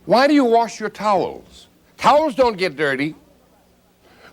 Why do you wash your towels? Towels don't get dirty.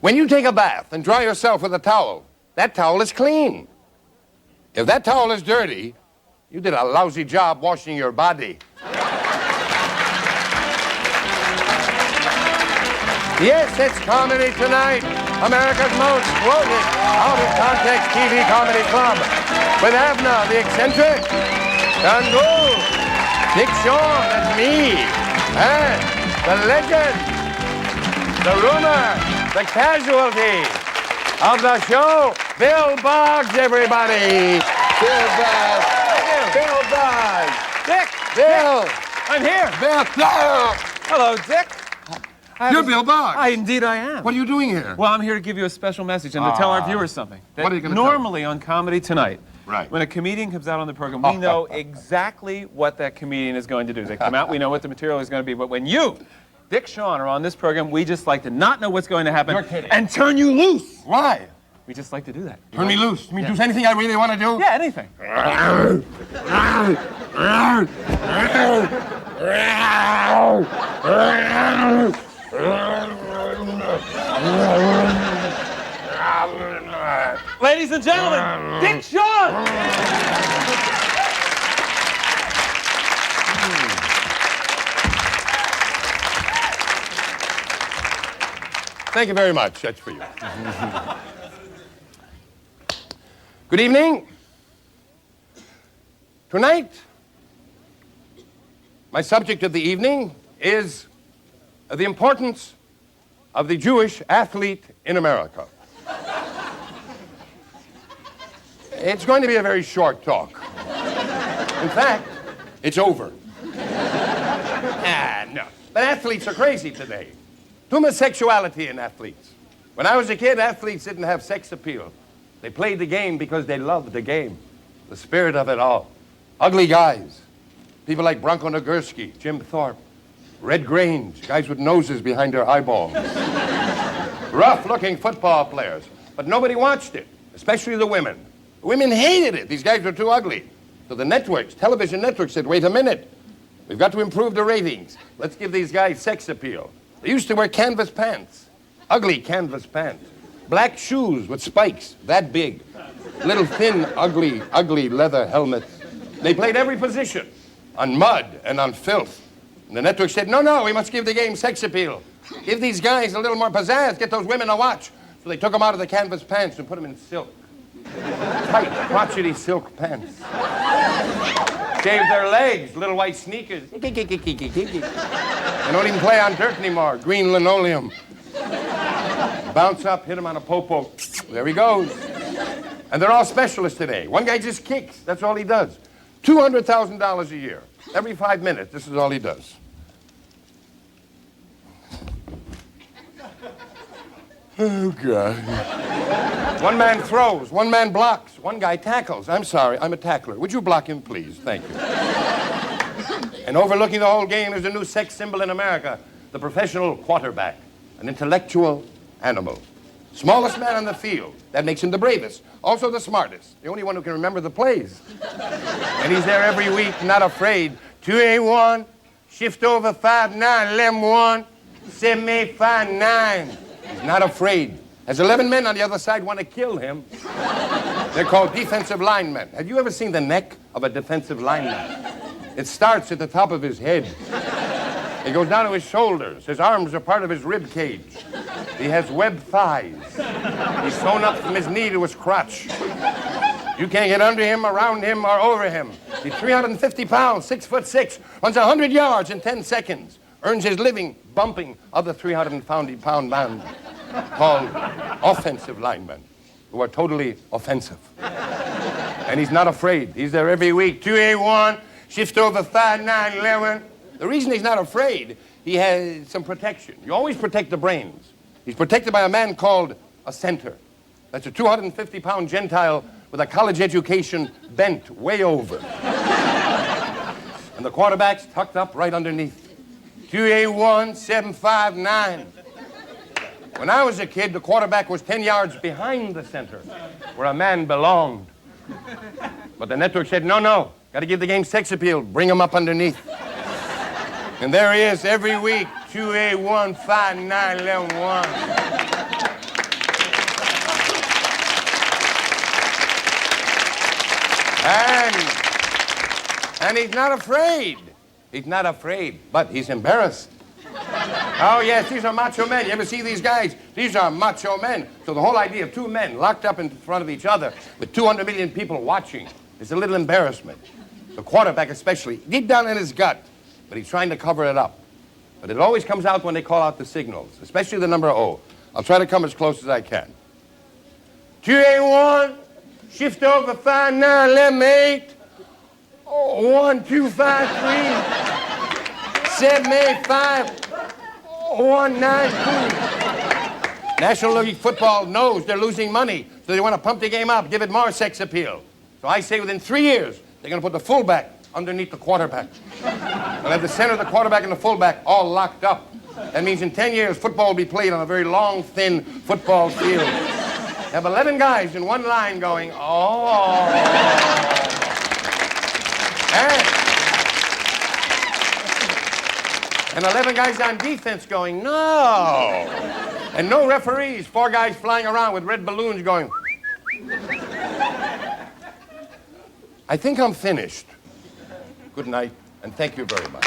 When you take a bath and dry yourself with a towel, that towel is clean. If that towel is dirty, you did a lousy job washing your body. Yes, it's Comedy Tonight, America's most quoted, out-of-context TV comedy club, with Abner the Eccentric, and Gould, Shawn, and me, and the legend, the rumor, the casualty of the show, Bill Boggs, everybody. Bill Boggs. Bill Boggs. Dick. Bill. I'm here. Bill. Hello, Dick. You're Bill Boggs. Indeed I am. What are you doing here? Well, I'm here to give you a special message and to tell our viewers something. What are you going to tell them? Normally on Comedy Tonight, right, when a comedian comes out on the program, we know exactly what that comedian is going to do. They come out, we know what the material is going to be. But when you, Dick Shawn, are on this program, we just like to not know what's going to happen. You're kidding. And turn you loose. Why? We just like to do that. Turn me loose. You mean do anything I really want to do? Yeah, anything. Ladies and gentlemen, Dick Shawn! Thank you very much. That's for you. Good evening. Tonight, my subject of the evening is the importance of the Jewish athlete in America. It's going to be a very short talk. In fact, it's over. No. But athletes are crazy today. Homosexuality in athletes. When I was a kid, athletes didn't have sex appeal. They played the game because they loved the game. The spirit of it all. Ugly guys. People like Bronco Nagurski, Jim Thorpe, Red Grange, guys with noses behind their eyeballs. Rough-looking football players. But nobody watched it, especially the women. The women hated it. These guys were too ugly. So the networks, television networks said, wait a minute. We've got to improve the ratings. Let's give these guys sex appeal. They used to wear canvas pants. Ugly canvas pants. Black shoes with spikes that big. Little thin, ugly leather helmets. They played every position on mud and on filth. And the network said, no, we must give the game sex appeal. Give these guys a little more pizzazz, get those women to watch. So they took them out of the canvas pants and put them in silk. Tight, crotchety silk pants. Shaved their legs, little white sneakers. They don't even play on dirt anymore, green linoleum. Bounce up, hit him on a popo. There he goes. And they're all specialists today. One guy just kicks, that's all he does. $200,000 a year. Every 5 minutes, this is all he does. Oh, God. One man throws, one man blocks, one guy tackles. I'm sorry, I'm a tackler. Would you block him, please? Thank you. And overlooking the whole game is a new sex symbol in America, the professional quarterback, an intellectual animal. Smallest man on the field. That makes him the bravest. Also the smartest. The only one who can remember the plays. And he's there every week, not afraid. 2-8-1, shift over 5-9, lem 1, 7-8-5-9. He's not afraid. As 11 men on the other side want to kill him. They're called defensive linemen. Have you ever seen the neck of a defensive lineman? It starts at the top of his head. It goes down to his shoulders. His arms are part of his rib cage. He has webbed thighs. He's sewn up from his knee to his crotch. You can't get under him, around him, or over him. He's 350 pounds, 6'6", runs 100 yards in 10 seconds. Earns his living bumping other 350-pound men called offensive linemen, who are totally offensive. And he's not afraid. He's there every week. 2-8-1, shift over 5-9, 11. The reason he's not afraid, he has some protection. You always protect the brains. He's protected by a man called a center. That's a 250-pound Gentile with a college education bent way over. And the quarterback's tucked up right underneath. 2-8-1, 7-5-9. When I was a kid, the quarterback was 10 yards behind the center, where a man belonged. But the network said, no, got to give the game sex appeal. Bring him up underneath. And there he is every week, 2A15911. And he's not afraid. He's not afraid, but he's embarrassed. Oh, yes, these are macho men. You ever see these guys? These are macho men. So the whole idea of two men locked up in front of each other with 200 million people watching is a little embarrassment. The quarterback especially, deep down in his gut, but he's trying to cover it up. But it always comes out when they call out the signals, especially the number O. I'll try to come as close as I can. 2A1, shift over 5911 1 2 5 3 7 8 5 1 9 2. National League Football knows they're losing money, so they want to pump the game up, give it more sex appeal. So I say within 3 years, they're going to put the fullback underneath the quarterback. They'll have the center, the quarterback, and the fullback all locked up. That means in 10 years, football will be played on a very long, thin football field. They have 11 guys in one line going, oh. And 11 guys on defense going, no. And no referees, 4 guys flying around with red balloons going. I think I'm finished. Good night, and thank you very much.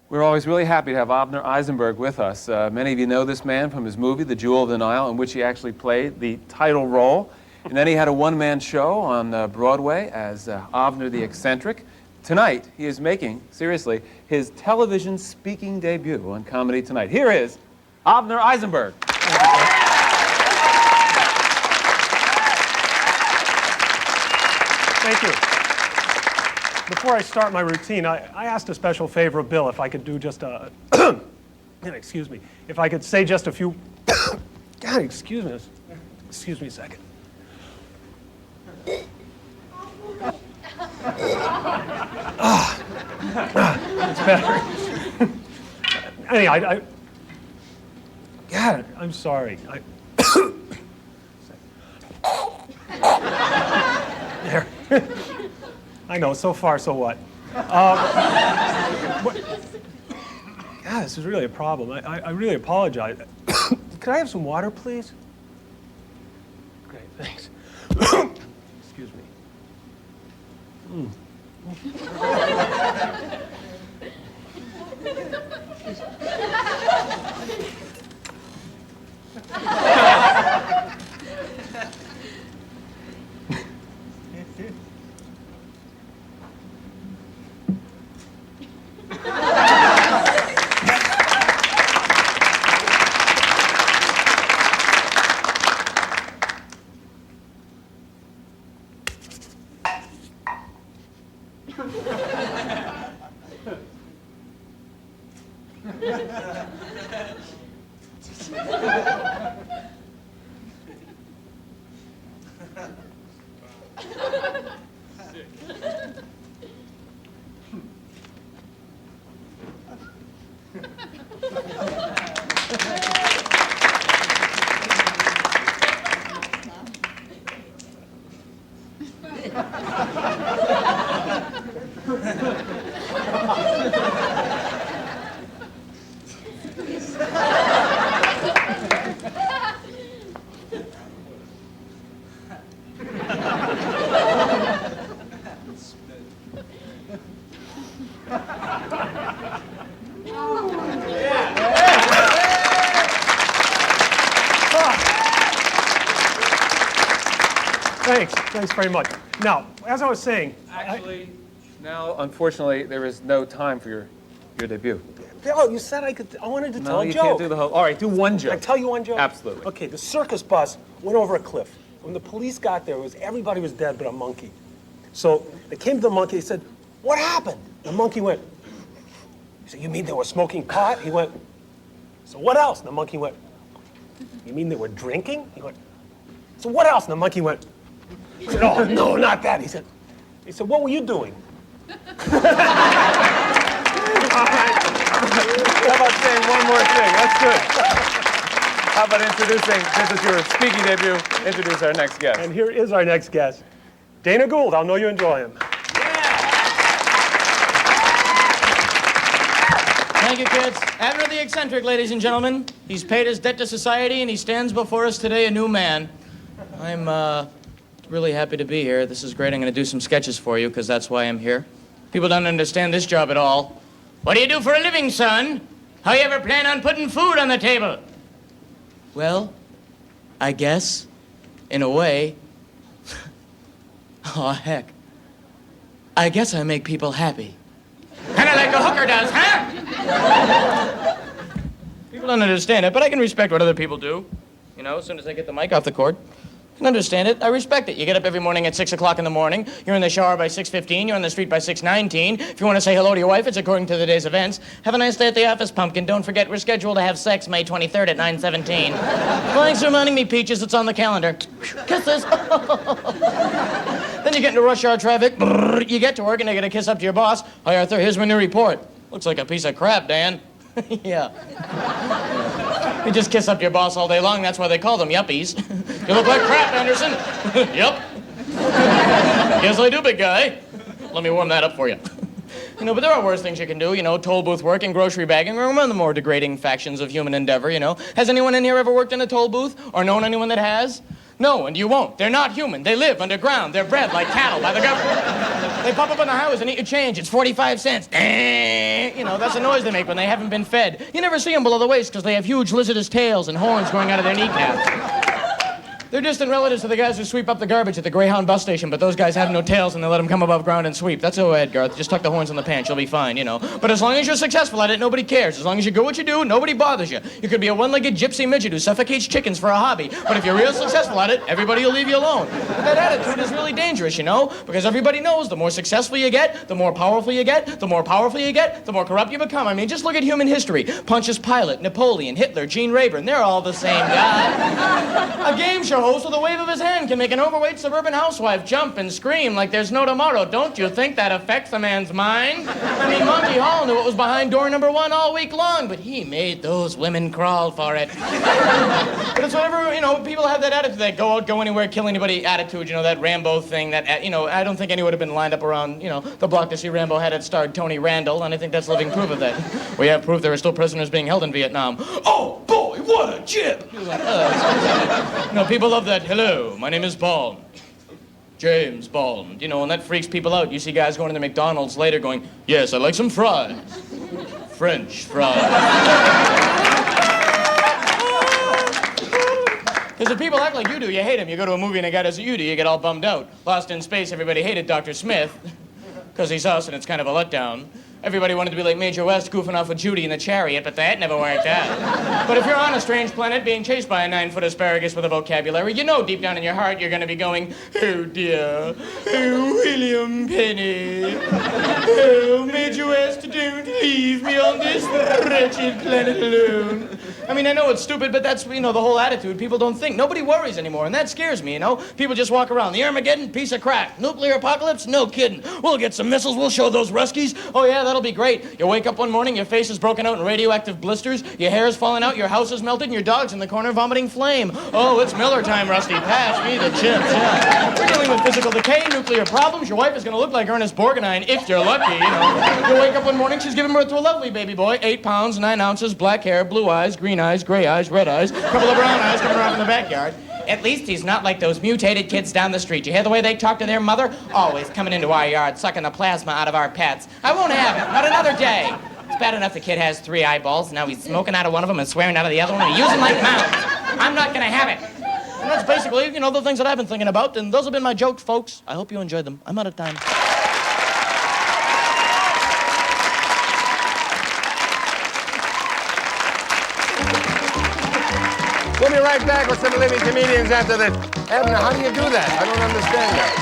We're always really happy to have Abner Eisenberg with us. Many of you know this man from his movie, The Jewel of the Nile, in which he actually played the title role. And then he had a one-man show on Broadway as Abner the Eccentric. Tonight, he is making, seriously, his television speaking debut on Comedy Tonight. Here is Abner Eisenberg. Thank you. Before I start my routine, I asked a special favor of Bill if I could do just a, excuse me, if I could say just a few, God, excuse me a second. It's better. Anyway, God, I'm sorry. There. I know, so far, so what? God, this is really a problem. I really apologize. Could I have some water, please? Great, thanks. Excuse me. Thanks very much. Now, as I was saying... Actually, now, unfortunately, there is no time for your debut. Oh, you said I could... I wanted to tell a joke. No, you can't do the whole... All right, do one joke. Can I tell you one joke? Absolutely. Okay, the circus bus went over a cliff. When the police got there, everybody was dead but a monkey. So they came to the monkey, they said, "What happened?" The monkey went, he said, "You mean they were smoking pot?" He went, "So what else?" And the monkey went, You mean they were drinking? He went, so what else? And the monkey went, he said, oh, no, not that. He said, what were you doing? How about saying one more thing? That's good. How about introducing, this is your speaking debut, introduce our next guest. And here is our next guest, Dana Gould. I know you enjoy him. Thank you, kids. Abner the Eccentric, ladies and gentlemen. He's paid his debt to society, and he stands before us today a new man. I'm really happy to be here. This is great. I'm going to do some sketches for you, because that's why I'm here. People don't understand this job at all. What do you do for a living, son? How you ever plan on putting food on the table? Well, I guess, in a way, oh, heck. I guess I make people happy. Kind of like a hooker does, huh? People don't understand it, but I can respect what other people do. You know, as soon as I get the mic off the cord. I can understand it. I respect it. You get up every morning at 6 o'clock in the morning. You're in the shower by 6:15. You're on the street by 6:19. If you want to say hello to your wife, it's according to the day's events. Have a nice day at the office, Pumpkin. Don't forget, we're scheduled to have sex May 23rd at 9:17. Thanks for reminding me, Peaches. It's on the calendar. Kisses. Then you get into rush hour traffic. You get to work and you get a kiss up to your boss. Hi, Arthur. Here's my new report. Looks like a piece of crap, Dan. Yeah. You just kiss up to your boss all day long. That's why they call them yuppies. You look like crap, Anderson. Yup. Yes, I do, big guy. Let me warm that up for you. You know, but there are worse things you can do. You know, toll booth work and grocery bagging are one of the more degrading factions of human endeavor, you know. Has anyone in here ever worked in a toll booth or known anyone that has? No, and you won't. They're not human. They live underground. They're bred like cattle by the government. They pop up on the highways and eat your change. It's 45 cents. You know, that's the noise they make when they haven't been fed. You never see them below the waist because they have huge lizardous tails and horns growing out of their kneecaps. They're distant relatives to the guys who sweep up the garbage at the Greyhound bus station, but those guys have no tails and they let them come above ground and sweep. That's all right, Garth. Just tuck the horns in the pants. You'll be fine, you know. But as long as you're successful at it, nobody cares. As long as you do what you do, nobody bothers you. You could be a one-legged gypsy midget who suffocates chickens for a hobby, but if you're real successful at it, everybody will leave you alone. But that attitude is really dangerous, you know, because everybody knows the more successful you get, the more powerful you get, the more powerful you get, the more corrupt you become. I mean, just look at human history. Pontius Pilate, Napoleon, Hitler, Gene Rayburn, they're all the same guy. A game show host with a wave of his hand can make an overweight suburban housewife jump and scream like there's no tomorrow. Don't you think that affects a man's mind? I mean, Monty Hall knew what was behind door number 1 all week long, but he made those women crawl for it. But it's whatever, you know, people have that attitude, that go out, go anywhere, kill anybody attitude, you know, that Rambo thing, that, you know, I don't think anyone would have been lined up around, you know, the block to see Rambo had it starred Tony Randall, and I think that's living proof of that. We have proof there are still prisoners being held in Vietnam. Oh, boy, what a chip! Like, you know, people love that, hello, my name is Bond. James Bond. You know, and that freaks people out. You see guys going to the McDonald's later going, yes, I'd like some fries. French fries. Because if people act like you do, you hate them. You go to a movie and a guy does what you do, you get all bummed out. Lost in Space, everybody hated Dr. Smith, because he's us and it's kind of a letdown. Everybody wanted to be like Major West goofing off with Judy in the Chariot, but that never worked out. But if you're on a strange planet being chased by a 9-foot asparagus with a vocabulary, you know deep down in your heart you're going to be going, oh dear, oh William Penny, oh Major West, don't leave me on this wretched planet alone. I mean, I know it's stupid, but that's, you know, the whole attitude. People don't think. Nobody worries anymore, and that scares me, you know? People just walk around. The Armageddon, piece of crack. Nuclear apocalypse? No kidding. We'll get some missiles. We'll show those Ruskies. Oh, yeah, that'll be great. You wake up one morning, your face is broken out in radioactive blisters, your hair is falling out, your house is melted, and your dog's in the corner vomiting flame. Oh, it's Miller time, Rusty. Pass me the chips, yeah. We're dealing with physical decay, nuclear problems. Your wife is going to look like Ernest Borgnine, if you're lucky, you know. You wake up one morning, she's giving birth to a lovely baby boy, 8 pounds, 9 ounces, black hair, blue eyes, green eyes, gray eyes, red eyes, a couple of brown eyes coming around from the backyard. At least he's not like those mutated kids down the street. You hear the way they talk to their mother? Always coming into our yard, sucking the plasma out of our pets. I won't have it. Not another day. It's bad enough the kid has 3 eyeballs. Now he's smoking out of one of them and swearing out of the other one and using like mouths. I'm not going to have it. And that's basically, you know, the things that I've been thinking about. And those have been my jokes, folks. I hope you enjoyed them. I'm out of time. We'll be right back with some living comedians after this. Abner, how do you do that? I don't understand that.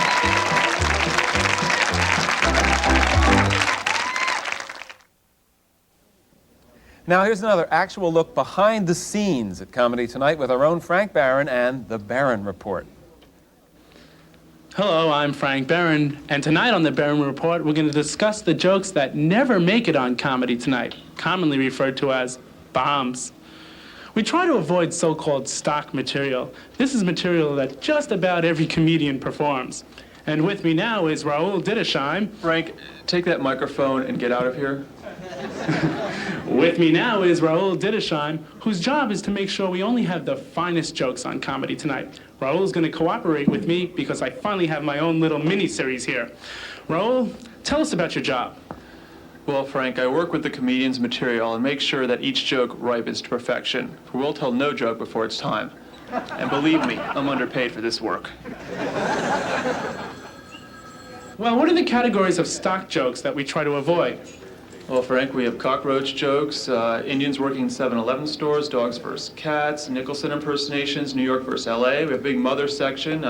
Now here's another actual look behind the scenes at Comedy Tonight with our own Frank Beren and the Beren Report. Hello, I'm Frank Beren, and tonight on the Beren Report, we're going to discuss the jokes that never make it on Comedy Tonight, commonly referred to as bombs. We try to avoid so-called stock material. This is material that just about every comedian performs. And with me now is Raoul Dittesheim. Frank, take that microphone and get out of here. With me now is Raoul Dittesheim, whose job is to make sure we only have the finest jokes on Comedy Tonight. Raoul's going to cooperate with me because I finally have my own little mini-series here. Raoul, tell us about your job. Well, Frank, I work with the comedian's material and make sure that each joke ripens to perfection, for we'll tell no joke before it's time. And believe me, I'm underpaid for this work. Well, what are the categories of stock jokes that we try to avoid? Well, Frank, we have cockroach jokes, Indians working in 7-Eleven stores, dogs versus cats, Nicholson impersonations, New York versus LA. We have a big mother section.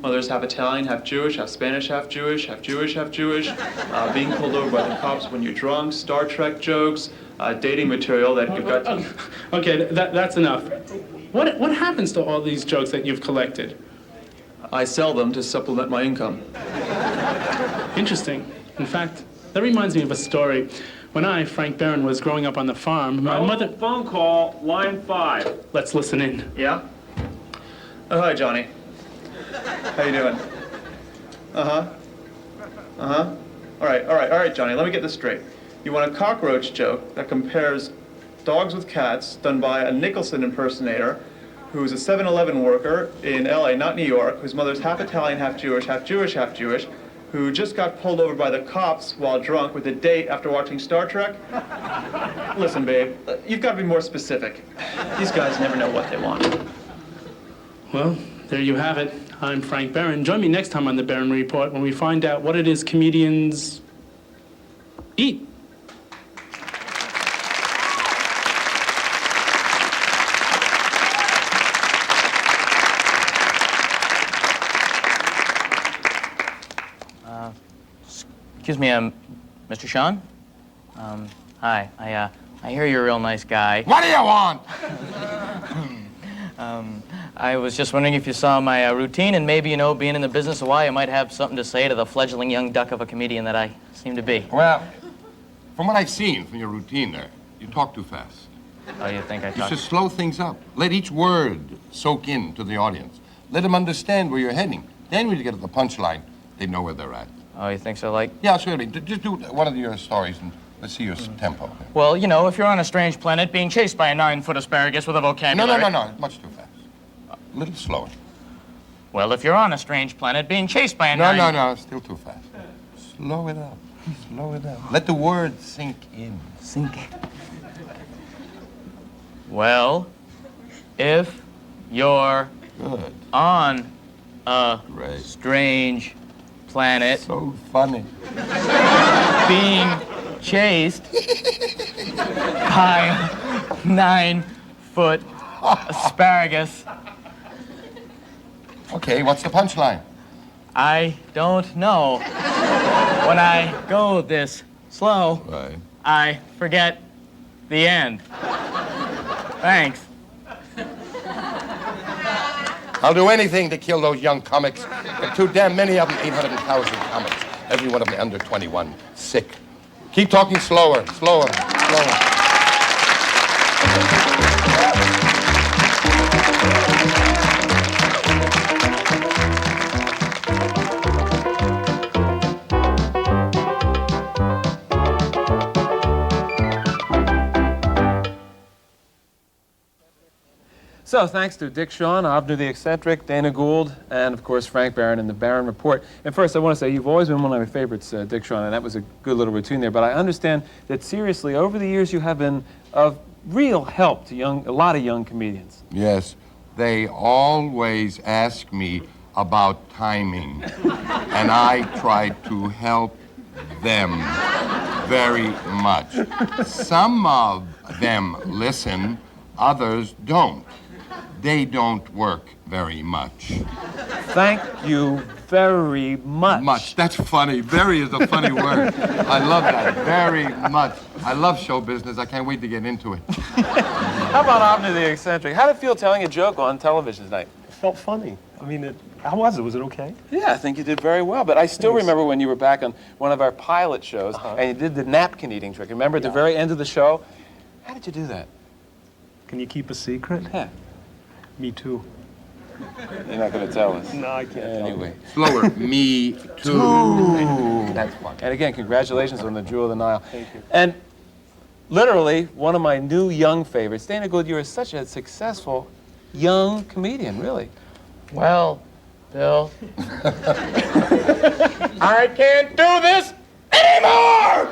Mother's half Italian, half Jewish, half Spanish, half Jewish, half Jewish, half Jewish. Being pulled over by the cops when you're drunk, Star Trek jokes, dating material that you've got. Okay, that's enough. What happens to all these jokes that you've collected? I sell them to supplement my income. Interesting. In fact, that reminds me of a story. When I, Frank Beren, was growing up on the farm, my mother... Phone call, line 5. Let's listen in. Yeah? Oh, hi, Johnny. How you doing? Uh-huh. Uh-huh. All right, Johnny, let me get this straight. You want a cockroach joke that compares dogs with cats done by a Nicholson impersonator who's a 7-Eleven worker in LA, not New York, whose mother's half Italian, half Jewish, half Jewish, half Jewish, who just got pulled over by the cops while drunk with a date after watching Star Trek? Listen, babe, you've got to be more specific. These guys never know what they want. Well, there you have it. I'm Frank Beren. Join me next time on the Beren Report when we find out what it is comedians eat. Excuse me, Mr. Shawn? Hi. I hear you're a real nice guy. What do you want? I was just wondering if you saw my routine, and maybe, being in the business a while, you might have something to say to the fledgling young duck of a comedian that I seem to be. Well, from what I've seen from your routine there, you talk too fast. Oh, you think I You talk? should slow things up. Let each word soak in to the audience. Let them understand where you're heading. Then when you get to the punchline, they know where they're at. Oh, you think so? Like, Yeah, surely. Just do one of your stories and let's see your tempo. well, if you're on a strange planet being chased by a 9-foot asparagus with a vocabulary... No. Much too fast. A little slower. Well, if you're on a strange planet being chased by a No. Still too fast. Slow it up. Slow it up. Let the words sink in. Sink in. Well, if you're Good. on a Great. strange planet So funny. being chased by a 9-foot asparagus, Okay, what's the punchline? I don't know. When I go this slow, Right. I forget the end. Thanks. I'll do anything to kill those young comics. There are too damn many of them, 800,000 comics. Every one of them under 21. Sick. Keep talking slower. So, thanks to Dick Shawn, Abner the Eccentric, Dana Gould, and of course Frank Beren and the Beren Report. And first, I want to say you've always been one of my favorites, Dick Shawn, and that was a good little routine there. But I understand that seriously, over the years, you have been of real help to a lot of young comedians. Yes, they always ask me about timing, and I try to help them very much. Some of them listen, others don't. They don't work very much. Thank you very much. Much. That's funny. Very is a funny word. I love that. Very much. I love show business. I can't wait to get into it. How about Abner the Eccentric? How did it feel telling a joke on television tonight? It felt funny. I mean, how was it? Was it okay? Yeah, I think you did very well. But I still remember when you were back on one of our pilot shows and you did the napkin eating trick. Remember at the very end of the show? How did you do that? Can you keep a secret? Yeah. Me too. You're not going to tell us. No, I can't. Anyway. Slower. Me too. That's fun. And again, congratulations on the Jewel of the Nile. Thank you. And literally, one of my new young favorites. Dana Gould, you're such a successful young comedian, really. Well, Bill, I can't do this anymore!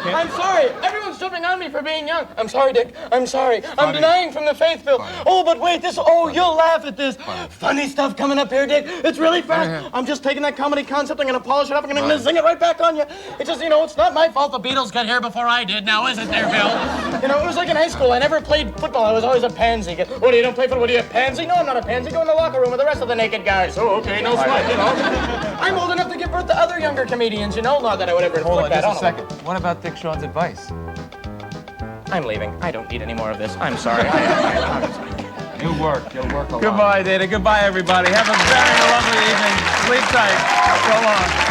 I'm sorry. Everyone's jumping on me for being young. I'm sorry, Dick. I'm sorry. I'm denying from the faith, Bill. Oh, but wait, you'll laugh at this. Funny stuff coming up here, Dick. It's really fast. I'm just taking that comedy concept. I'm going to polish it up. I'm going to zing it right back on you. It's just, it's not my fault the Beatles got here before I did now, is it there, Bill? It was like in high school. I never played football. I was always a pansy. What, you don't play football? What, are you a pansy? No, I'm not a pansy. Go in the locker room with the rest of the naked guys. Oh, okay, no sweat, I'm old enough to give birth to other younger comedians, Not that I would ever inflict that on them. What about Dick Shawn's advice? I'm leaving. I don't need any more of this. I'm sorry. You'll work a lot. Goodbye, Dana. Goodbye, everybody. Have a very lovely evening. Sleep tight. So long.